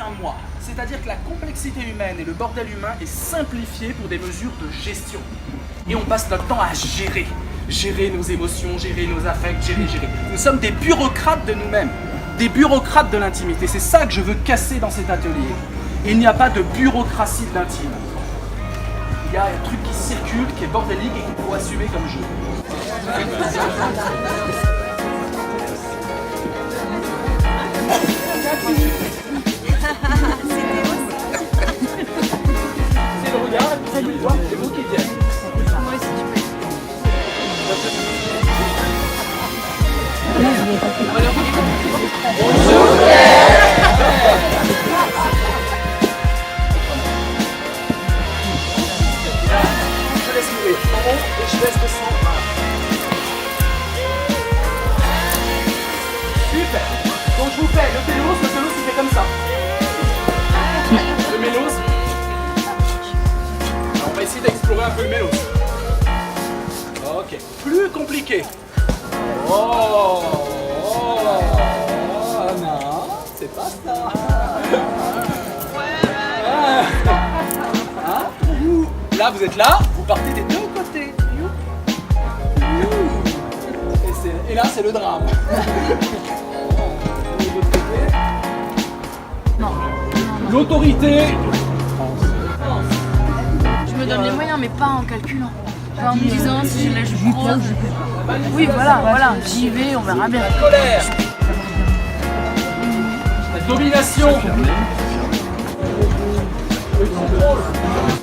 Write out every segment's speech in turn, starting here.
un moi. C'est-à-dire que la complexité humaine et le bordel humain est simplifié pour des mesures de gestion. Et on passe notre temps à gérer. Gérer nos émotions, gérer nos affects, gérer. Nous sommes des bureaucrates de nous-mêmes. Des bureaucrates de l'intimité. C'est ça que je veux casser dans cet atelier. Il n'y a pas de bureaucratie de l'intime. Il y a un truc qui circule, qui est bordélique et qu'il faut assumer comme jeu. C'est le regard, c'est le voir, c'est vous qui viennent. Moi aussi, tu peux. Je laisse mourir en haut et je laisse descendre. Super. Donc je vous fais le télos il fait comme ça. Le mélos. Alors, on va essayer d'explorer un peu le mélos. Ok. Plus compliqué. Oh non, c'est pas ça. Hein? Là, vous êtes là, vous partez des deux côtés. Et là, c'est le drame. Non. L'autorité. Je me donne les moyens, mais pas en calculant. Pas en me disant si je lâche trop. Oui, voilà, j'y vais, on verra bien. La colère. La domination. Le contrôle.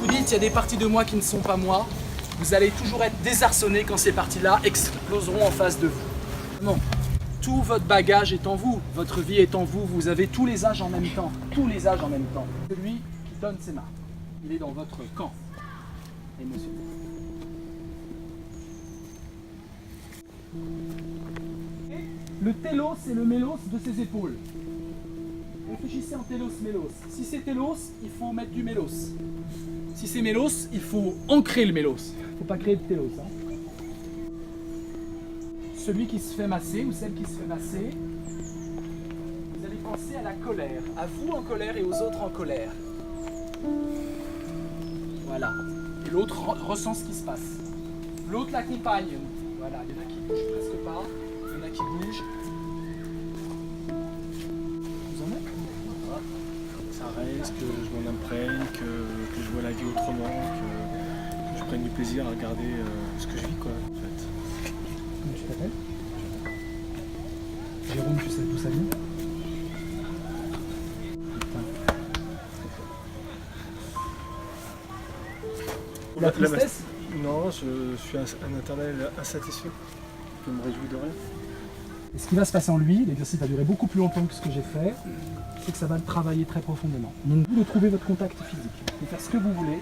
Vous dites, il y a des parties de moi qui ne sont pas moi. Vous allez toujours être désarçonné quand ces parties-là exploseront en face de vous. Non. Tout votre bagage est en vous, votre vie est en vous, vous avez tous les âges en même temps, tous les âges en même temps. Celui qui donne ses marques, il est dans votre camp émotionnel. Le télos, c'est le mélos de ses épaules. Réfléchissez en télos-mélos. Si c'est télos, il faut mettre du mélos. Si c'est mélos, il faut ancrer le mélos. Il ne faut pas créer de télos. Hein. Celui qui se fait masser ou celle qui se fait masser, vous allez penser à la colère, à vous en colère et aux autres en colère. Voilà. Et l'autre ressent ce qui se passe. L'autre l'accompagne. Voilà, il y en a qui bougent presque pas, il y en a qui bougent. Vous en êtes? Ça reste, que je m'en imprègne, que je vois la vie autrement, que je prenne du plaisir à regarder ce que je vis, quoi, en fait. Comment tu t'appelles? Jérôme, tu sais d'où ça vient? La tristesse? Non, je suis un éternel insatisfait. Je me réjouis de rien. Et ce qui va se passer en lui, l'exercice va durer beaucoup plus longtemps que ce que j'ai fait, c'est que ça va le travailler très profondément. Donc vous de trouver votre contact physique, de faire ce que vous voulez,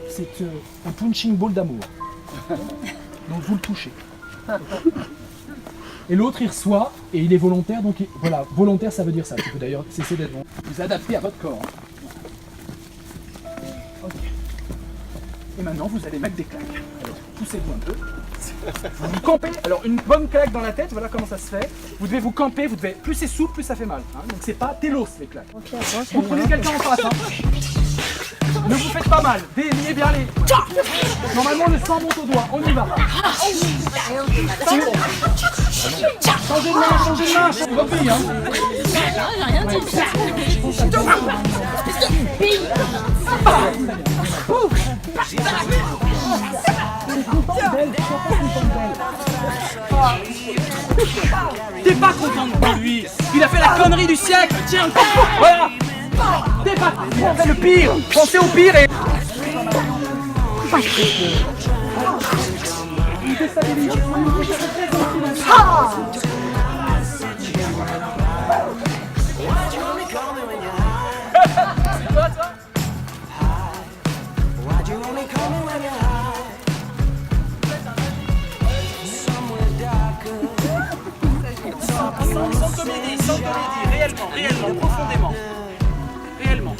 c'est un punching ball d'amour. Donc vous le touchez. Et l'autre il reçoit et il est volontaire, donc voilà, volontaire ça veut dire ça. Tu peux d'ailleurs cesser d'être bon. Vous adaptez à votre corps. Ok. Et maintenant vous allez mettre des claques. Alors poussez-vous un peu. Vous vous campez, alors une bonne claque dans la tête, voilà comment ça se fait. Vous devez vous camper, vous devez, plus c'est souple, plus ça fait mal. Hein. Donc c'est pas télos les claques. Vous prenez quelqu'un en face. Hein. Ne vous faites pas mal, déliez bien les... Normalement le sang monte au doigt, on y va. Changez de main, c'est repris. Hein. T'es pas content de lui. Il a fait la connerie du siècle. Tiens, voilà. T'es pas content. On fait le pire. Pensez au pire et... Il déstabilise. Ah. C'est quoi toi? Sans comédie, réellement, profondément. Réellement.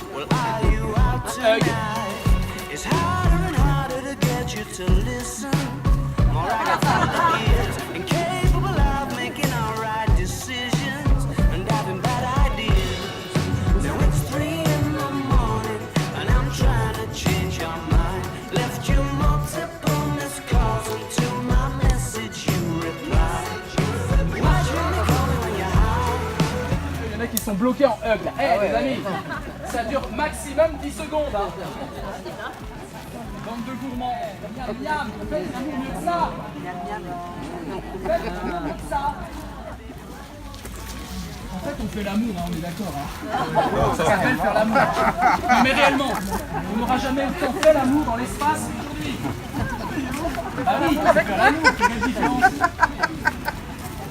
mecs qui sont bloqués en hug là. Les amis, ça dure maximum 10 secondes. Hein. Bande de gourmands. Miam, miam, faites l'amour mieux que ça. Faites l'amour mieux que ça. En fait, on fait l'amour, hein, on est d'accord. Hein. Ça s'appelle faire l'amour. Non, mais réellement, on n'aura jamais autant fait l'amour dans l'espace qu'aujourd'hui. Ah oui, c'est faire l'amour, quelle différence.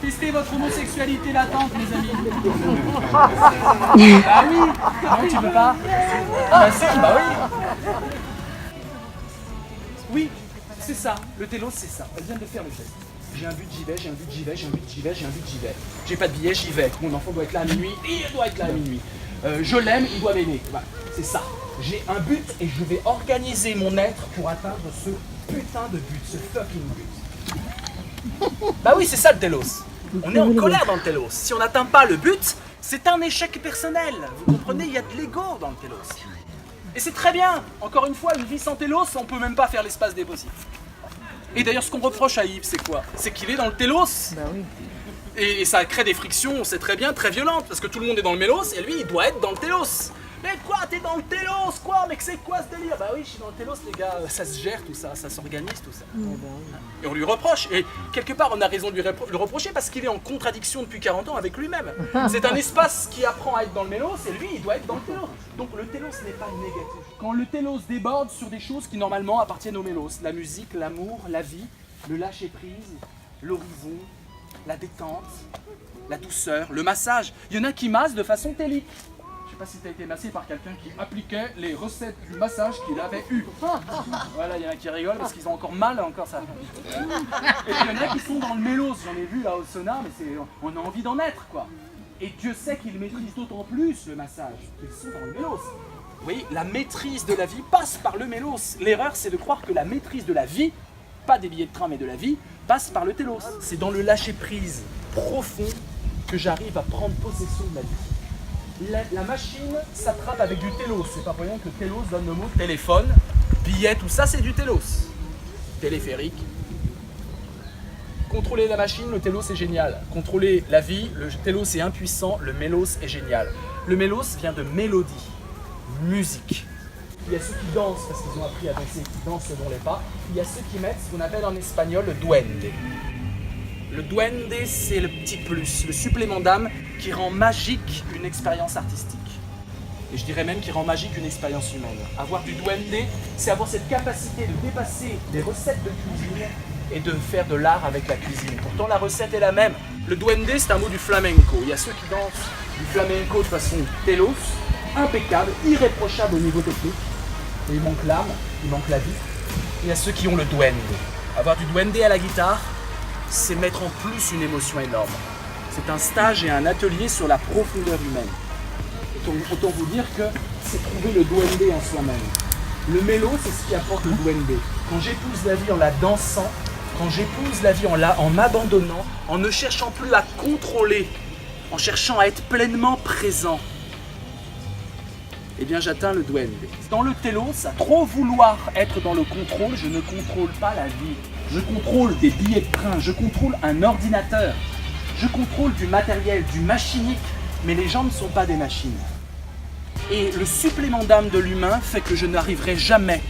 Testez votre homosexualité latente, mes amis. Ah oui. Non, tu veux pas? Bah si, bah oui. Oui, c'est ça. Le télos, c'est ça. Elle vient de faire le geste. J'ai un but, j'y vais, j'ai un but, j'y vais, j'ai un but, j'y vais, j'ai un but, j'y vais. J'ai pas de billet, j'y vais. Mon enfant doit être là à minuit, il doit être là à minuit. Je l'aime, il doit m'aimer. Voilà, c'est ça. J'ai un but et je vais organiser mon être pour atteindre ce putain de but, ce fucking but. Bah oui, c'est ça le télos. On est en colère dans le télos. Si on n'atteint pas le but, c'est un échec personnel. Vous comprenez, il y a de l'ego dans le télos. Et c'est très bien. Encore une fois, une vie sans télos, on peut même pas faire l'espace des possibles. Et d'ailleurs, ce qu'on reproche à Yves, c'est quoi? C'est qu'il est dans le télos. Bah oui. Et ça crée des frictions, on sait très bien, très violentes, parce que tout le monde est dans le mélos, et lui, il doit être dans le télos. Mais quoi, t'es dans le télos, quoi? Mais c'est quoi ce délire? Bah oui, je suis dans le télos, les gars, ça se gère tout ça, ça s'organise tout ça. Et on lui reproche, et quelque part, on a raison de lui le reprocher, parce qu'il est en contradiction depuis 40 ans avec lui-même. C'est un espace qui apprend à être dans le mélos, et lui, il doit être dans le télos. Donc le télos n'est pas négatif. Quand le télos déborde sur des choses qui normalement appartiennent au mélos, la musique, l'amour, la vie, le lâcher-prise, l'horizon, la détente, la douceur, le massage. Il y en a qui massent de façon télique. Je sais pas si tu as été massé par quelqu'un qui appliquait les recettes du massage qu'il avait eu. Voilà, il y en a qui rigolent parce qu'ils ont encore mal, encore ça. Et il y en a qui sont dans le mélos. J'en ai vu là au sauna, mais on a envie d'en être, quoi. Et Dieu sait qu'ils maîtrisent d'autant plus le massage qu'ils sont dans le mélos. Oui, la maîtrise de la vie passe par le mélos. L'erreur, c'est de croire que la maîtrise de la vie, pas des billets de train mais de la vie, passe par le télos. C'est dans le lâcher-prise profond que j'arrive à prendre possession de la vie. La machine s'attrape avec du télos. C'est pas pour rien que télos donne le mot téléphone, billet, tout ça c'est du télos. Téléphérique. Contrôler la machine, le télos est génial. Contrôler la vie, le télos est impuissant, le mélos est génial. Le mélos vient de mélodie, musique. Il y a ceux qui dansent parce qu'ils ont appris à danser, qui dansent selon les pas. Il y a ceux qui mettent ce qu'on appelle en espagnol le duende. Le duende, c'est le petit plus, le supplément d'âme qui rend magique une expérience artistique. Et je dirais même qui rend magique une expérience humaine. Avoir du duende, c'est avoir cette capacité de dépasser les recettes de cuisine et de faire de l'art avec la cuisine. Pourtant, la recette est la même. Le duende, c'est un mot du flamenco. Il y a ceux qui dansent du flamenco de façon télos, impeccable, irréprochable au niveau technique. Et il manque l'âme, il manque la vie. Il y a ceux qui ont le duende. Avoir du duende à la guitare, c'est mettre en plus une émotion énorme. C'est un stage et un atelier sur la profondeur humaine. Autant vous dire que c'est trouver le duende en soi-même. Le mélo, c'est ce qui apporte le duende. Quand j'épouse la vie en la dansant, quand j'épouse la vie en m'abandonnant, en ne cherchant plus à contrôler, en cherchant à être pleinement présent, eh bien j'atteins le duende. Dans le télos, à trop vouloir être dans le contrôle, je ne contrôle pas la vie. Je contrôle des billets de train, je contrôle un ordinateur, je contrôle du matériel, du machinique, mais les gens ne sont pas des machines. Et le supplément d'âme de l'humain fait que je n'arriverai jamais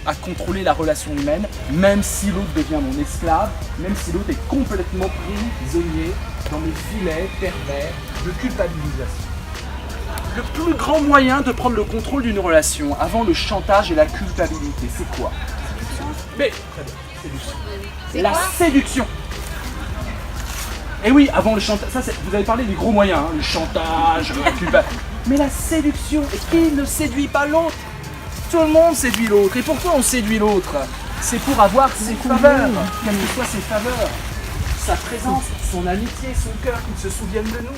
à contrôler la relation humaine, même si l'autre devient mon esclave, même si l'autre est complètement prisonnier dans mes filets pervers de culpabilisation. Le plus grand moyen de prendre le contrôle d'une relation avant le chantage et la culpabilité, c'est quoi? Mais, très bien, séduction. La séduction. Et oui, avant le chantage, vous avez parlé des gros moyens, hein, le chantage, la culpabilité. Mais la séduction, et qui ne séduit pas l'autre? Tout le monde séduit l'autre. Et pourquoi on séduit l'autre? C'est pour avoir ses faveurs, quelles que soient ses faveurs, sa présence, son amitié, son cœur, qu'il se souvienne de nous.